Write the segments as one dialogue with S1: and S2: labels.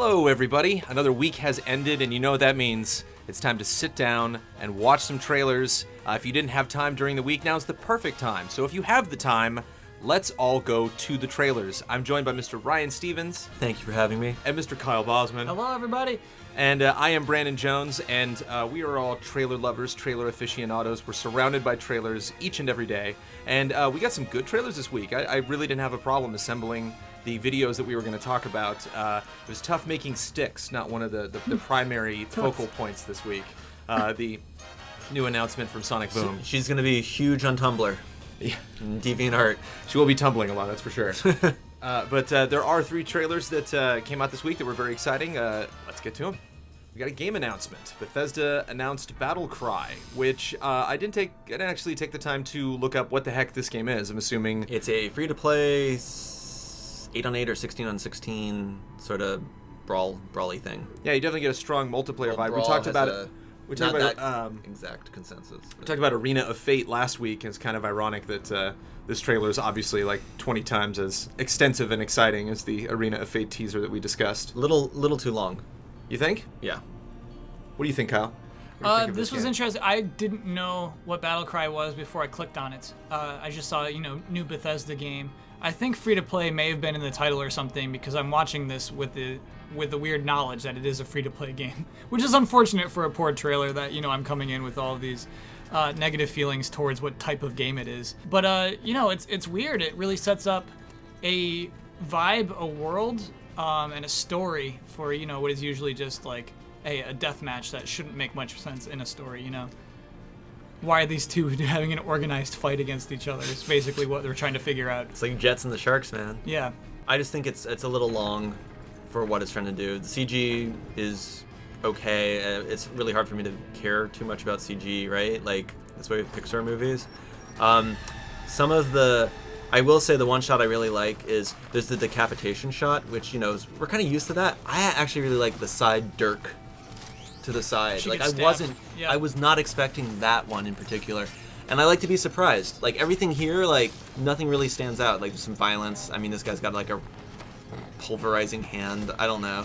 S1: Hello, everybody. Another week has ended, and you know what that means. It's time to sit down and watch some trailers. If you didn't have time during the week, now's the perfect time. So if you have the time, let's all go to the trailers. I'm joined by Mr. Ryan Stevens.
S2: Thank you for having me.
S1: And Mr. Kyle Bosman.
S3: Hello, everybody.
S1: And I am Brandon Jones, and we are all trailer lovers, trailer aficionados. We're surrounded by trailers each and every day. And we got some good trailers this week. I really didn't have a problem assembling the videos that we were going to talk about. It was tough making sticks, not one of the primary focal points this week. The new announcement from Sonic Boom.
S2: She's going to be huge on Tumblr.
S1: Yeah.
S2: DeviantArt.
S1: She will be tumbling a lot, that's for sure. But there are 3 trailers that came out this week that were very exciting. Let's get to them. We got a game announcement. Bethesda announced Battle Cry, which I didn't actually take the time to look up what the heck this game is. I'm assuming
S2: it's a free-to-play 8-on-8 or 16-on-16 sort of brawly thing.
S1: Yeah, you definitely get a strong multiplayer vibe.
S2: Brawl
S1: We talked about
S2: has
S1: it. We talked about
S2: exact consensus.
S1: We talked about Arena of Fate last week, and it's kind of ironic that this trailer is obviously like 20 times as extensive and exciting as the Arena of Fate teaser that we discussed.
S2: Little too long.
S1: You think?
S2: Yeah.
S1: What do you think, Kyle? What do you think of
S3: This was
S1: game?
S3: interesting. I didn't know what Battlecry was before I clicked on it. I just saw, new Bethesda game. I think free-to-play may have been in the title or something because I'm watching this with the weird knowledge that it is a free-to-play game, which is unfortunate for a poor trailer that, I'm coming in with all of these negative feelings towards what type of game it is. But, it's weird. It really sets up a vibe, a world, and a story for, what is usually just like a death match that shouldn't make much sense in a story, Why are these two having an organized fight against each other is basically what they're trying to figure out.
S2: It's like Jets and the Sharks, man.
S3: Yeah.
S2: I just think it's a little long for what it's trying to do. The CG is okay. It's really hard for me to care too much about CG, right? Like, that's why we have Pixar movies. Some of the... I will say the one shot I really like is there's the decapitation shot, which, we're kind of used to that. I actually really like the side dirk to the side.
S3: She
S2: Like,
S3: gets
S2: I
S3: stabbed.
S2: wasn't...
S3: Yeah.
S2: I was not expecting that one in particular. And I like to be surprised. Like, everything here, like, nothing really stands out. Like, there's some violence. I mean, this guy's got, like, a pulverizing hand. I don't know.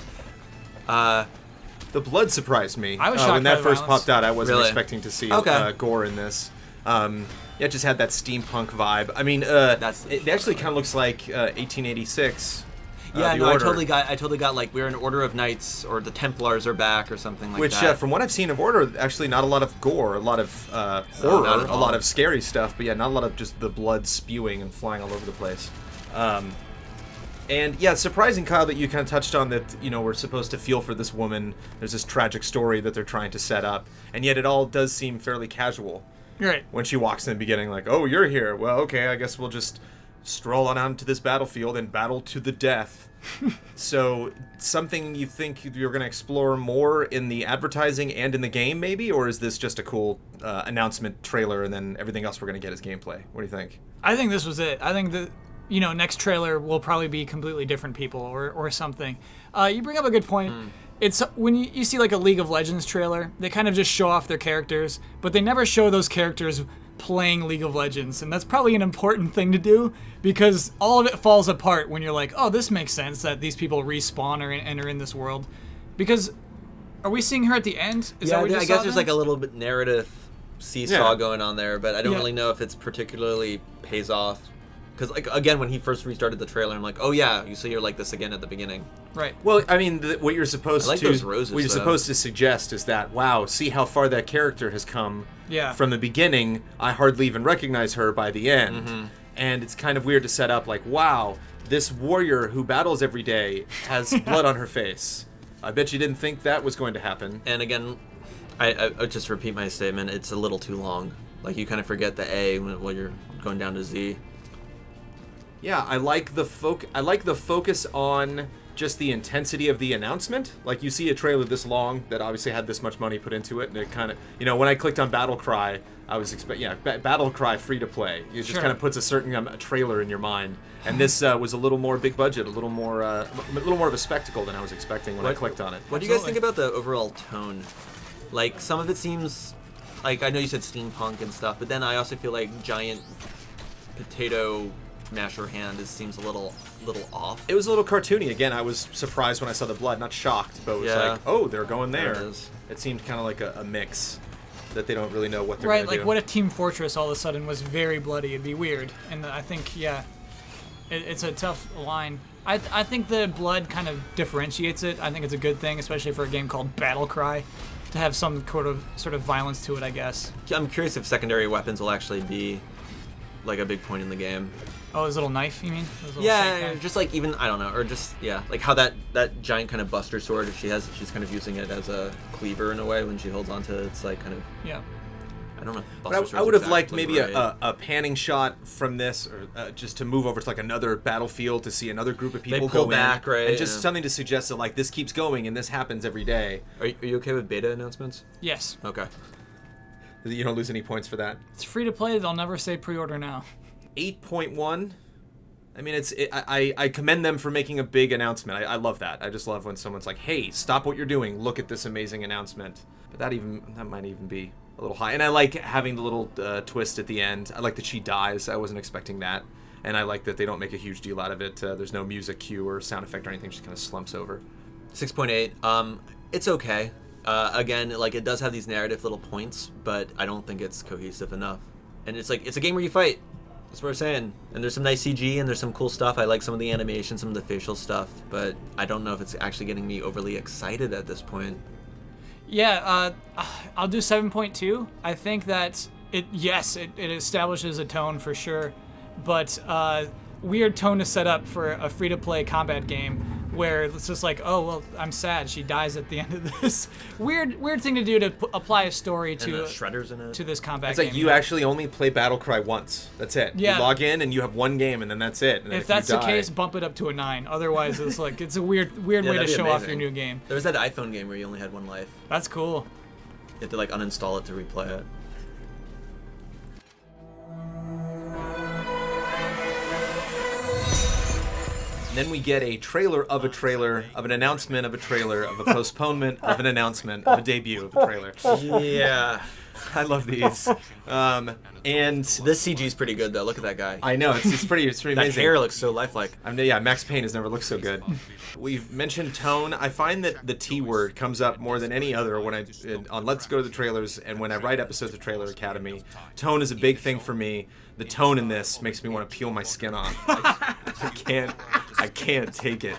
S1: The blood surprised me.
S3: I was shocked
S1: when that
S3: by the
S1: first
S3: violence.
S1: popped out. I wasn't
S2: Really?
S1: expecting to see
S2: Okay.
S1: gore in this. Yeah, it just had that steampunk vibe. I mean, it actually kind of looks like 1886.
S2: Yeah,
S1: the
S2: no, I
S1: Order.
S2: totally got like we're an Order of Knights or the Templars are back or something like
S1: Which,
S2: that.
S1: from what I've seen of Order, actually not a lot of gore, a lot of horror,
S2: not at
S1: a
S2: all.
S1: lot of scary stuff, but yeah, not a lot of just the blood spewing and flying all over the place. And yeah, it's surprising, Kyle, that you kind of touched on that, we're supposed to feel for this woman. There's this tragic story that they're trying to set up, and yet it all does seem fairly casual.
S3: Right.
S1: When she walks in the beginning, like, oh, you're here. Well, okay, I guess we'll just stroll on out into this battlefield and battle to the death. So, something you think you're going to explore more in the advertising and in the game, maybe? Or is this just a cool announcement trailer and then everything else we're going to get is gameplay? What do you think?
S3: I think this was it. I think that, next trailer will probably be completely different people or something. You bring up a good point. It's when you see like a League of Legends trailer, they kind of just show off their characters, but they never show those characters playing League of Legends, and that's probably an important thing to do because all of it falls apart when you're like, oh, this makes sense that these people respawn or enter in this world. Because are we seeing her at the end? Is
S2: yeah,
S3: that what we
S2: I
S3: just
S2: guess
S3: saw
S2: there's
S3: then?
S2: like a little bit narrative seesaw
S1: Yeah.
S2: going on there, but I don't
S3: Yeah.
S2: really know if it's particularly pays off. Because like again, when he first restarted the trailer, I'm like, oh yeah, you see, you're like this again at the beginning.
S3: Right.
S1: Well, I mean, what you're supposed
S2: I like
S1: to
S2: those roses,
S1: what you're
S2: though.
S1: supposed to suggest is that, wow, see how far that character has come
S3: Yeah.
S1: from the beginning. I hardly even recognize her by the end.
S2: Mm-hmm.
S1: And it's kind of weird to set up like, wow, this warrior who battles every day has blood on her face. I bet you didn't think that was going to happen.
S2: And again, I just repeat my statement. It's a little too long. Like you kind of forget the A when you're going down to Z.
S1: Yeah, I like the focus on just the intensity of the announcement. Like, you see a trailer this long that obviously had this much money put into it, and it kind of, when I clicked on Battle Cry, I was expecting, Battle Cry free to play. It just
S3: Sure.
S1: kind of puts a certain trailer in your mind. And this was a little more big budget, a little more of a spectacle than I was expecting when I clicked on it.
S2: What do you guys
S3: Absolutely.
S2: think about the overall tone? Like some of it seems like I know you said steampunk and stuff, but then I also feel like giant potato masher hand seems a little off.
S1: It was a little cartoony. Again, I was surprised when I saw the blood, not shocked, but it was
S2: Yeah.
S1: like, oh, they're going there.
S2: There it is.
S1: It seemed kind of like a mix that they don't really know what they're
S3: Right,
S1: going to
S3: like
S1: do.
S3: what if Team Fortress all of a sudden was very bloody? It'd be weird. And I think, yeah, it's a tough line. I think the blood kind of differentiates it. I think it's a good thing, especially for a game called Battle Cry, to have some sort of violence to it, I guess.
S2: I'm curious if secondary weapons will actually be like a big point in the game.
S3: Oh, his little knife, you mean? His little
S2: Yeah,
S3: shank knife?
S2: just like even I don't know, or just like how that giant kind of buster sword, if she's kind of using it as a cleaver in a way when she holds onto it, it's like kind of
S3: Yeah.
S2: I don't know.
S1: But I would have liked maybe a panning shot from this, or just to move over to like another battlefield to see another group of people
S2: pull
S1: go
S2: back,
S1: in,
S2: right,
S1: and just
S2: yeah.
S1: something to suggest that like this keeps going and this happens every day.
S2: Are you okay with beta announcements?
S3: Yes.
S2: Okay.
S1: You don't lose any points for that.
S3: It's free to play. They'll never say pre-order now.
S1: 8.1. I mean, I commend them for making a big announcement. I love that. I just love when someone's like, "Hey, stop what you're doing. Look at this amazing announcement." But that might even be a little high. And I like having the little twist at the end. I like that she dies. I wasn't expecting that. And I like that they don't make a huge deal out of it. There's no music cue or sound effect or anything. She kind of slumps over.
S2: 6.8. It's okay. Again, like it does have these narrative little points, but I don't think it's cohesive enough. And it's like it's a game where you fight. That's what we're saying. And there's some nice CG and there's some cool stuff. I like some of the animation, some of the facial stuff, but I don't know if it's actually getting me overly excited at this point.
S3: Yeah, I'll do 7.2. I think that it establishes a tone for sure, but weird tone to set up for a free-to-play combat game where it's just like, oh well, I'm sad she dies at the end of this. Weird thing to do to apply a story
S2: And
S3: to
S2: the shredders in it.
S3: to this combat
S1: It's
S3: game.
S1: like you actually only play Battle Cry once. That's it.
S3: Yeah.
S1: You log in and you have one game and then that's it. And then
S3: If that's
S1: you
S3: the
S1: die,
S3: case, bump it up to a 9. Otherwise, it's like it's a weird
S2: Yeah,
S3: way to
S2: that'd be
S3: show off
S2: amazing.
S3: your new game.
S2: There was that iPhone game where you only had one life.
S3: That's cool.
S2: You had to like uninstall it to replay it.
S1: And then we get a trailer of an announcement of a trailer, of a postponement of an announcement, of a debut of a trailer.
S2: Yeah.
S1: I love these. And
S2: This CG is pretty good though. Look at that guy.
S1: I know, it's pretty
S2: That
S1: amazing.
S2: hair looks so lifelike.
S1: Yeah, Max Payne has never looked so good. We've mentioned tone. I find that the T word comes up more than any other when on Let's Go to the Trailers and when I write episodes of Trailer Academy. Tone is a big thing for me. The tone in this makes me want to peel my skin off. I can't take it.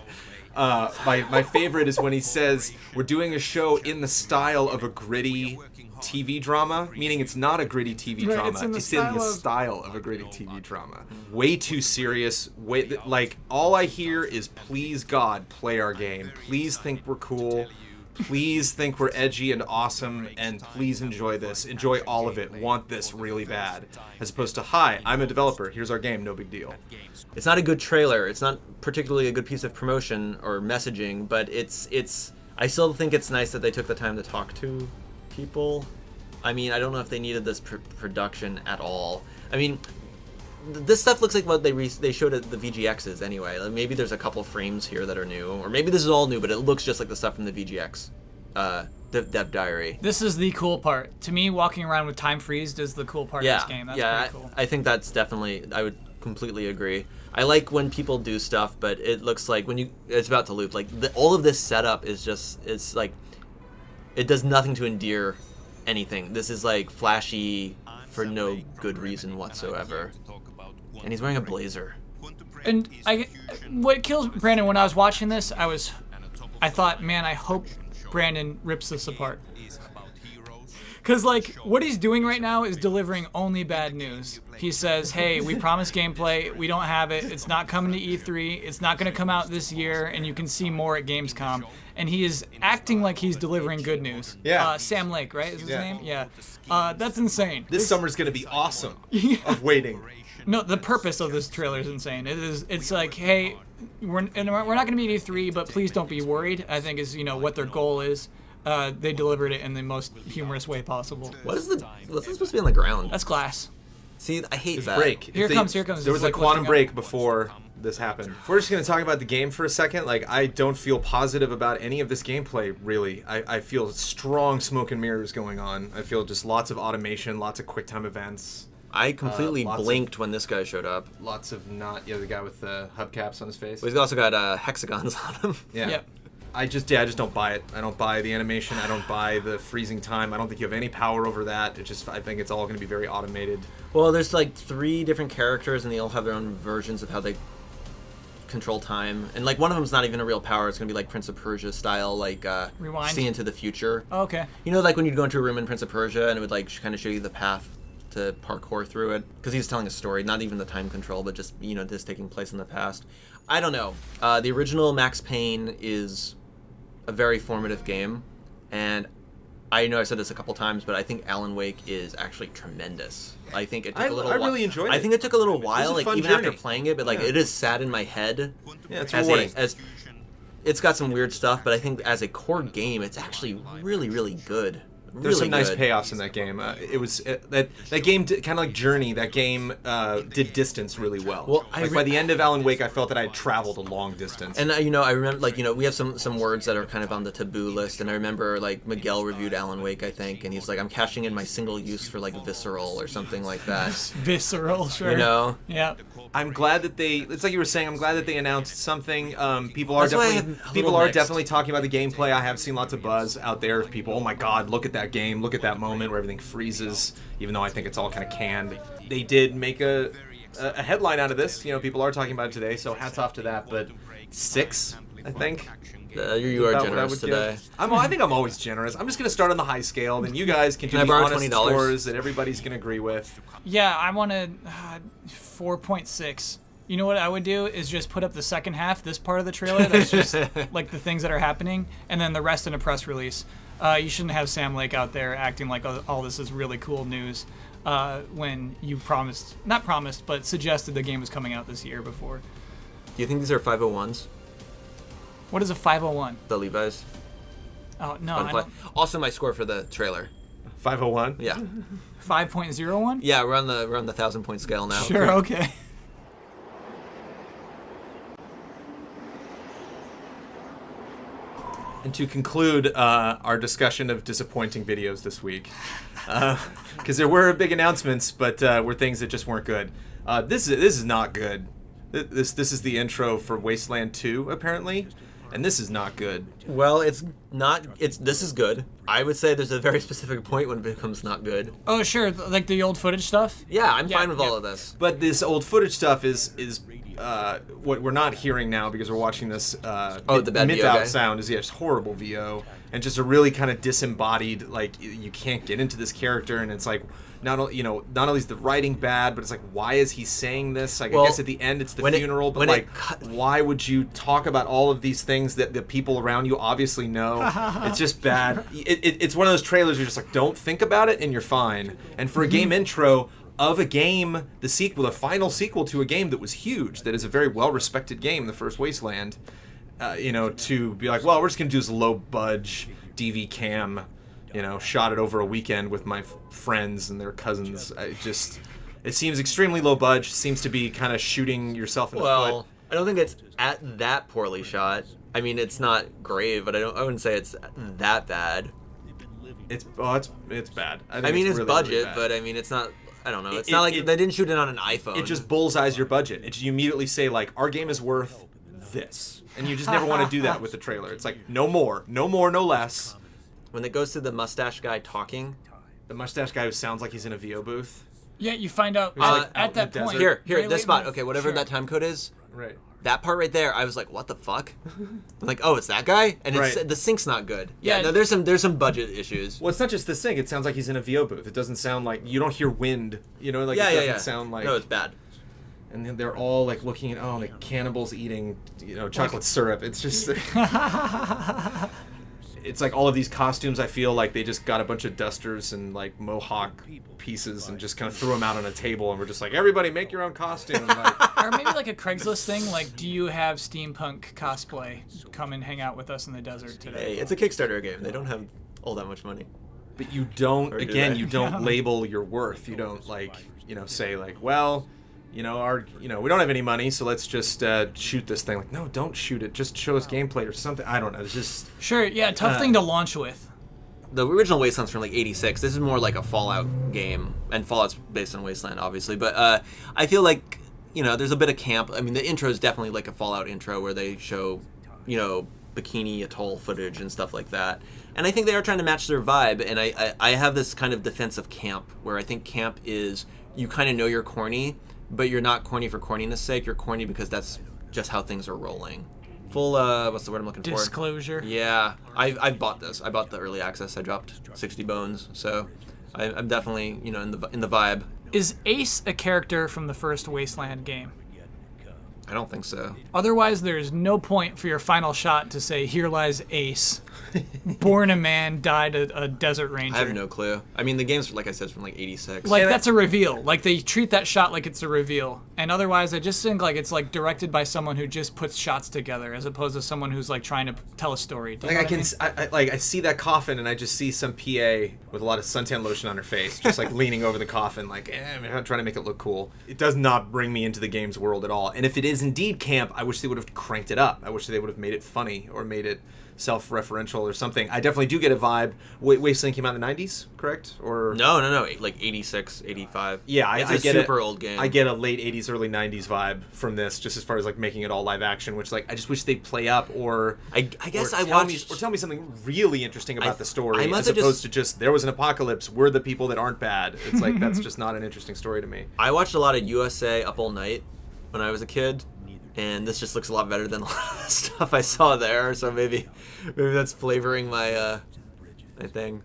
S1: My favorite is when he says, we're doing a show in the style of a gritty TV drama, meaning it's not a gritty TV
S3: Right,
S1: drama.
S3: it's in the
S1: style of a gritty TV drama. Way too serious. Like, all I hear is, please God, play our game. Please think we're cool. Please think we're edgy and awesome, and please enjoy this. Enjoy all of it. Want this really bad. As opposed to, hi, I'm a developer. Here's our game. No big deal.
S2: It's not a good trailer. It's not particularly a good piece of promotion or messaging, but it's. I still think it's nice that they took the time to talk to people. I mean, I don't know if they needed this production at all. I mean, this stuff looks like what they showed at the VGXs anyway. Like maybe there's a couple frames here that are new, or maybe this is all new, but it looks just like the stuff from the VGX dev diary.
S3: This is the cool part. To me, walking around with time freezed is the cool part of this game. That's pretty cool.
S2: I think that's definitely. I would completely agree. I like when people do stuff, but it looks like it's about to loop. Like all of this setup is just. It's like it does nothing to endear anything. This is like flashy for no good reason whatsoever. And he's wearing a blazer.
S3: And what kills Brandon when I was watching this, I thought, man, I hope Brandon rips this apart. Because, like, what he's doing right now is delivering only bad news. He says, hey, we promised gameplay. We don't have it. It's not coming to E3. It's not going to come out this year, and you can see more at Gamescom. And he is acting like he's delivering good news.
S1: Yeah.
S3: Sam Lake, right? Is his
S1: Yeah.
S3: name? Yeah. That's insane.
S1: This summer's going to be awesome of waiting.
S3: No, the purpose of this trailer is insane. It's like, hey, we're not going to be at E3, but please don't be worried. I think is what their goal is. They delivered it in the most humorous way possible.
S2: What's this supposed to be on the ground?
S3: That's glass.
S2: See, I hate
S1: It's
S2: that.
S1: break.
S3: Here comes.
S1: There
S3: It's
S1: was
S3: like
S1: a quantum
S3: lifting up.
S1: break before this happened. If we're just going to talk about the game for a second, like, I don't feel positive about any of this gameplay, really. I feel strong smoke and mirrors going on. I feel just lots of automation, lots of QuickTime events.
S2: I completely
S1: lots of-
S2: blinked when this guy showed up.
S1: Lots of the guy with the hubcaps on his face.
S2: But he's also got hexagons on him.
S1: Yeah.
S3: Yep.
S1: I just don't buy it. I don't buy the animation. I don't buy the freezing time. I don't think you have any power over that. I think it's all going to be very automated.
S2: Well, there's like 3 different characters, and they all have their own versions of how they control time. And like one of them's not even a real power. It's going to be like Prince of Persia style, like
S3: Rewind?
S2: see into the future.
S3: Oh, okay.
S2: You know, like when you'd go into a room in Prince of Persia, and it would like kind of show you the path to parkour through it, because he's telling a story, not even the time control, but just this taking place in the past. I don't know. The original Max Payne is a very formative game, and I know I've said this a couple times, but I think Alan Wake is actually tremendous. I think it took a little
S1: I
S2: while.
S1: really enjoyed it.
S2: I think it took a little while,
S1: a
S2: like
S1: fun
S2: even
S1: journey.
S2: after playing it, but like
S1: Yeah.
S2: it is sat in my head.
S1: Yeah, it's
S2: as
S1: rewarding.
S2: it's got some weird stuff, but I think as a core game, it's actually really, really good.
S1: There's some
S2: really
S1: nice
S2: good.
S1: payoffs in that game. That game did, kind of like Journey. That game did distance really well.
S2: Well,
S1: by the end of Alan Wake, I felt that I had traveled a long distance.
S2: And I remember, like, we have some words that are kind of on the taboo list, and I remember, like, Miguel reviewed Alan Wake, I think, and he's like, I'm cashing in my single use for, like, visceral or something like that.
S3: Visceral, sure. Yeah.
S1: I'm glad that it's like you were saying, I'm glad that they announced something. People are
S2: That's why I have a little
S1: people are
S2: mixed.
S1: definitely talking about the gameplay. I have seen lots of buzz out there of people, oh my god, look at that game, look at that moment where everything freezes, even though I think it's all kind of canned. They did make a headline out of this. People are talking about it today, so hats off to that. But 6, I think.
S2: You are
S1: about what I
S2: generous
S1: would
S2: today.
S1: give. I think I'm always generous. I'm just going to start on the high scale, then you guys can do
S2: Can I
S1: the
S2: borrow
S1: honest
S2: $20?
S1: scores that everybody's going to agree with.
S3: Yeah, I want to 4.6. You know what I would do is just put up the second half, this part of the trailer, that's just like the things that are happening, and then the rest in a press release. You shouldn't have Sam Lake out there acting like all this is really cool news when you but suggested the game was coming out this year before.
S2: Do you think these are 501s?
S3: What is a 501?
S2: The Levi's?
S3: Oh, no,
S2: On
S3: I
S2: Fly-
S3: don't.
S2: Also, my score for the trailer.
S1: 501?
S2: Yeah.
S3: 5.01?
S2: Yeah, we're on the 1,000-point scale now.
S3: Sure, okay.
S1: And to conclude our discussion of disappointing videos this week, because there were big announcements, but were things that just weren't good. This is not good. This is the intro for Wasteland 2, apparently, and this is not good.
S2: Well, it's not. This is good. I would say there's a very specific point when it becomes not good.
S3: Oh, sure, like the old footage stuff?
S2: Yeah, I'm
S3: Yeah,
S2: fine with
S3: yeah.
S2: all of this.
S1: But this old footage stuff is what we're not hearing now because we're watching this.
S2: The bad VO
S1: out
S2: guy.
S1: sound is just horrible VO and just a really kind of disembodied. Like you can't get into this character, and it's like not only is the writing bad, but it's like why is he saying this? Like
S2: Well,
S1: I guess at the end it's the
S2: when it-
S1: funeral, but
S2: when it
S1: like
S2: cut-
S1: why would you talk about all of these things that the people around you obviously know? It's just bad. It's one of those trailers where you're just like don't think about it and you're fine. And for a game intro of a game, the final sequel to a game that was huge, that is a very well-respected game, the first Wasteland, to be like, well, we're just going to do this low-budge DV cam, shot it over a weekend with my friends and their cousins. It seems extremely low-budge, seems to be kind of shooting yourself in the foot.
S2: I don't think it's at that poorly shot. I mean, it's not grave, but I wouldn't say it's that bad.
S1: It's bad.
S2: I mean, it's
S1: really,
S2: budget,
S1: really bad.
S2: but I mean, it's not. I don't know. It's
S1: It-
S2: not like
S1: it-
S2: they didn't shoot it on an iPhone.
S1: It just bullseyes your budget. You immediately say, like, our game is worth this. And you just never want to do that with the trailer. It's like, no more, no less.
S2: when it goes to the mustache guy talking.
S1: The mustache guy who sounds like he's in a VO booth.
S3: Yeah, you find out
S1: like, out
S3: at
S1: in
S3: that
S1: the
S3: point.
S1: desert.
S2: Here,
S3: very
S2: this
S3: late
S2: spot.
S3: in the-
S2: Okay, whatever
S3: sure.
S2: that time code is.
S1: Right.
S2: That part right there, I was like, "What the fuck?" I'm like, "Oh, it's that guy," and
S1: Right.
S2: the sync's not good. Yeah,
S3: Yeah.
S2: no, there's some budget issues.
S1: Well, it's not just the sync. It sounds like he's in a VO booth. It doesn't sound like you don't hear wind. It doesn't sound like.
S2: No, it's bad.
S1: And then they're all like looking at the cannibals eating chocolate syrup. It's just. It's like all of these costumes. I feel like they just got a bunch of dusters and like mohawk pieces and just kind of threw them out on a table and we're just like, everybody make your own costume. Like,
S3: Or maybe like a Craigslist thing, like, do you have steampunk cosplay? Come and hang out with us in the desert today.
S2: Hey, it's a Kickstarter game. They don't have all that much money.
S1: but you don't.
S2: Or do
S1: Again,
S2: they?
S1: you don't label your worth. You don't say like, well, we don't have any money, so let's just shoot this thing. Like, no, don't shoot it. Just show us gameplay or something. I don't know. It's just.
S3: Sure, yeah, tough thing to launch with.
S2: the original Wasteland's from like '86. This is more like a Fallout game, and Fallout's based on Wasteland, obviously. But I feel like there's a bit of camp. I mean, the intro is definitely like a Fallout intro where they show Bikini Atoll footage and stuff like that. And I think they are trying to match their vibe. And I have this kind of defense of camp, where I think camp is you kind of know you're corny, but you're not corny for corniness sake. You're corny because that's just how things are rolling. Full, what's the word I'm looking for?
S3: Disclosure.
S2: Yeah, I've bought this. I bought the early access. I dropped 60 bones, so I'm definitely in the vibe.
S3: Is Ace a character from the first Wasteland game?
S2: I don't think so.
S3: Otherwise, there's no point for your final shot to say, "Here lies Ace, born a man, died a desert ranger."
S2: I have no clue. I mean, the game's, like I said, from like '86.
S3: Like, that's a reveal. Like, they treat that shot like it's a reveal. And otherwise, I just think like it's like directed by someone who just puts shots together, as opposed to someone who's like trying to tell a story. Do you know what I mean?
S1: I see that coffin and I just see some PA with a lot of suntan lotion on her face, just like leaning over the coffin, like, I'm trying to make it look cool. It does not bring me into the game's world at all. And if it is indeed camp, I wish they would have cranked it up. I wish they would have made it funny or made it self-referential or something. I definitely do get a vibe. Wasteland came out in the 90s, correct? Or
S2: no, like 86, 85.
S1: Yeah,
S2: it's
S1: I
S2: a
S1: get
S2: super old game.
S1: I get a late 80s, early 90s vibe from this, just as far as like making it all live action, which like I just wish they'd play up or
S2: I guess
S1: or tell me something really interesting about the story, as opposed to just there was an apocalypse, we're the people that aren't bad. It's like that's just not an interesting story to me.
S2: I watched a lot of USA Up All Night when I was a kid. And this just looks a lot better than a lot of the stuff I saw there, so maybe that's flavoring my thing.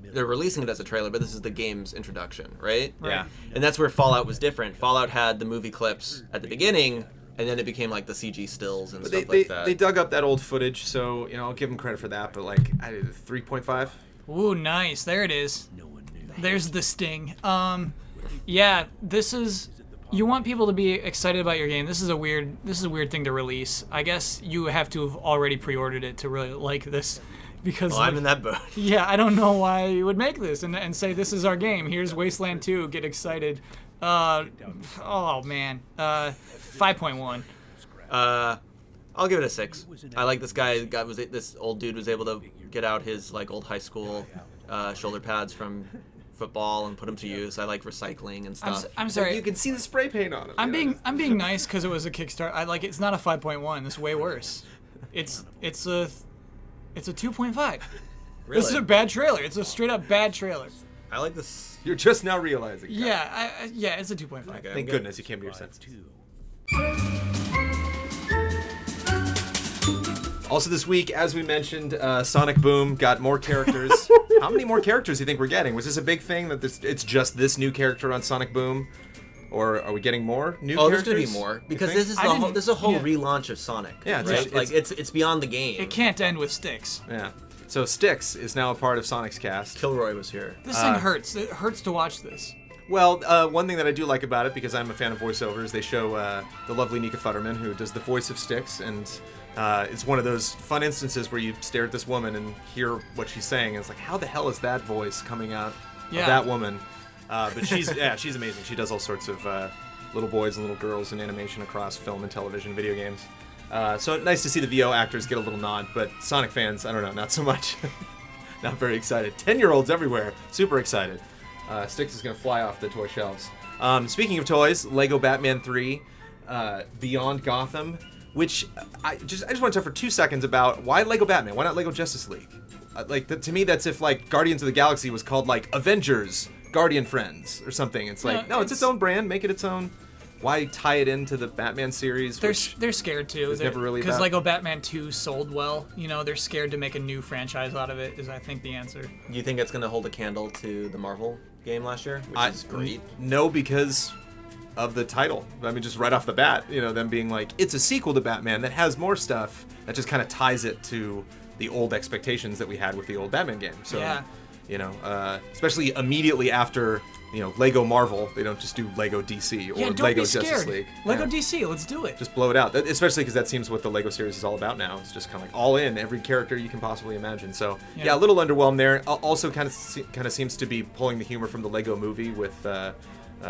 S2: They're releasing it as a trailer, but this is the game's introduction, right?
S1: Yeah.
S2: And that's where Fallout was different. Fallout had the movie clips at the beginning, and then it became like the CG stills and stuff like that.
S1: They dug up that old footage, so I'll give them credit for that. But like, I did 3.5.
S3: Ooh, nice. There it is. There's the sting. Yeah, this is. You want people to be excited about your game. This is a weird thing to release. I guess you have to have already pre-ordered it to really like this, because
S2: I'm in that boat.
S3: Yeah, I don't know why you would make this and say this is our game. Here's Wasteland 2. Get excited. Oh man. 5.1.
S2: I'll give it a 6. I like this guy. This old dude was able to get out his like old high school shoulder pads from football and put them to use. I like recycling and stuff.
S3: I'm sorry.
S1: You can see the spray paint on them.
S3: I'm being nice because it was a Kickstarter. It's not a 5.1. It's way worse. It's a 2.5.
S2: Really?
S3: This is a bad trailer. It's a straight up bad trailer.
S2: I like this.
S1: You're just now realizing.
S3: Yeah, it's a 2.5.
S2: Okay,
S1: Thank goodness you came to your senses. Also this week, as we mentioned, Sonic Boom got more characters. How many more characters do you think we're getting? Was this a big thing that it's just this new character on Sonic Boom? Or are we getting more new characters?
S2: There's going to be more. Because this is a whole relaunch of Sonic.
S1: Yeah,
S2: it's beyond the game.
S3: It can't end with Styx.
S1: Yeah. So Styx is now a part of Sonic's cast.
S2: Kilroy was here.
S3: This thing hurts. It hurts to watch this.
S1: Well, one thing that I do like about it, because I'm a fan of voiceovers, they show the lovely Nika Futterman, who does the voice of Styx, and it's one of those fun instances where you stare at this woman and hear what she's saying, and it's like, how the hell is that voice coming out of that woman? But she's amazing. She does all sorts of little boys and little girls in animation across film and television, video games. So nice to see the VO actors get a little nod, but Sonic fans, I don't know, not so much. Not very excited. 10-year-olds everywhere, super excited. Styx is going to fly off the toy shelves. Speaking of toys, Lego Batman 3, Beyond Gotham, which I just want to talk for 2 seconds about why Lego Batman? Why not Lego Justice League? To me, that's if like Guardians of the Galaxy was called like Avengers, Guardian Friends or something. It's like, no, it's its own brand. Make it its own. Why tie it into the Batman series?
S3: They're scared too.
S1: Never really
S3: because Lego Batman 2 sold well. They're scared to make a new franchise out of it. Is I think the answer.
S2: Do you think it's going to hold a candle to the Marvel game last year, which is great?
S1: No, because of the title. I mean, just right off the bat, them being like, it's a sequel to Batman that has more stuff that just kind of ties it to the old expectations that we had with the old Batman game. So, especially immediately after. Lego Marvel, they don't just do Lego DC or Lego Justice League.
S3: Lego DC, let's do it.
S1: Just blow it out. Especially because that seems what the Lego series is all about now. It's just kind of like all in, every character you can possibly imagine. So, a little underwhelmed there. Also kind of seems to be pulling the humor from the Lego movie with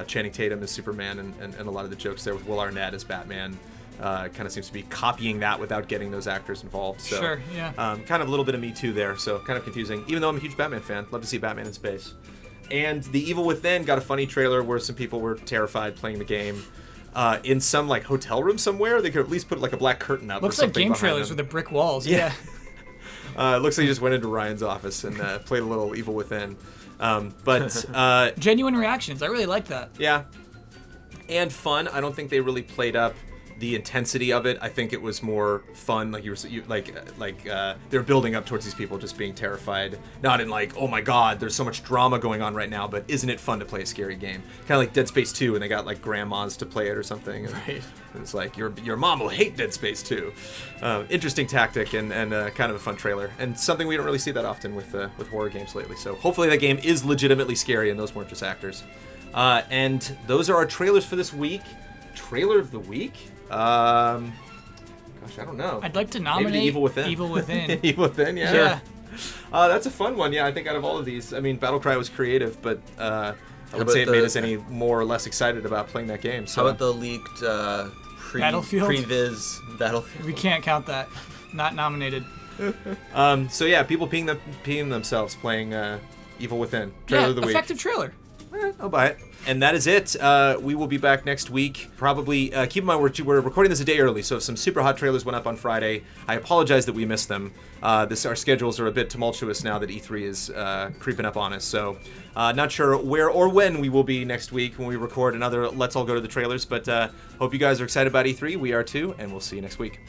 S1: Channing Tatum as Superman and a lot of the jokes there with Will Arnett as Batman. kind of seems to be copying that without getting those actors involved. So,
S3: Sure, yeah.
S1: kind of a little bit of Me Too there, so kind of confusing. Even though I'm a huge Batman fan, love to see Batman in space. And The Evil Within got a funny trailer where some people were terrified playing the game. In some like hotel room somewhere, they could at least put like a black curtain up.
S3: Looks
S1: or
S3: like
S1: something behind
S3: GameTrailers
S1: them.
S3: with the brick walls.
S1: Yeah. It looks like he just went into Ryan's office and played a little Evil Within. But
S3: Genuine reactions. I really like that.
S1: yeah, and fun. I don't think they really played up the intensity of it. I think it was more fun. Like they're building up towards these people just being terrified. Not in like, oh my god, there's so much drama going on right now, but isn't it fun to play a scary game? Kind of like Dead Space 2, and they got like grandmas to play it or something. And,
S2: Right.
S1: and it's like your mom will hate Dead Space 2. Interesting tactic and kind of a fun trailer, and something we don't really see that often with horror games lately. So hopefully that game is legitimately scary, and those weren't just actors. And those are our trailers for this week. Trailer of the week? Gosh, I don't know.
S3: I'd like to
S1: Maybe
S3: nominate
S1: the Evil Within.
S3: Evil Within.
S1: Evil Within, yeah.
S3: Yeah.
S1: That's a fun one. Yeah, I think out of all of these, I mean, Battlecry was creative, but I wouldn't
S2: about
S1: say it made
S2: the-
S1: us any more or less excited about playing that game. So
S2: How about the leaked
S3: Battlefield?
S2: pre-viz Battlefield?
S3: We can't count that. Not nominated.
S1: so yeah, people peeing themselves playing Evil Within. Trailer of the week.
S3: Effective trailer.
S1: I'll buy it. And that is it. We will be back next week. Probably, keep in mind, we're recording this a day early, so if some super hot trailers went up on Friday, I apologize that we missed them. Our schedules are a bit tumultuous now that E3 is creeping up on us, so not sure where or when we will be next week when we record another Let's All Go to the Trailers, but hope you guys are excited about E3. We are too, and we'll see you next week.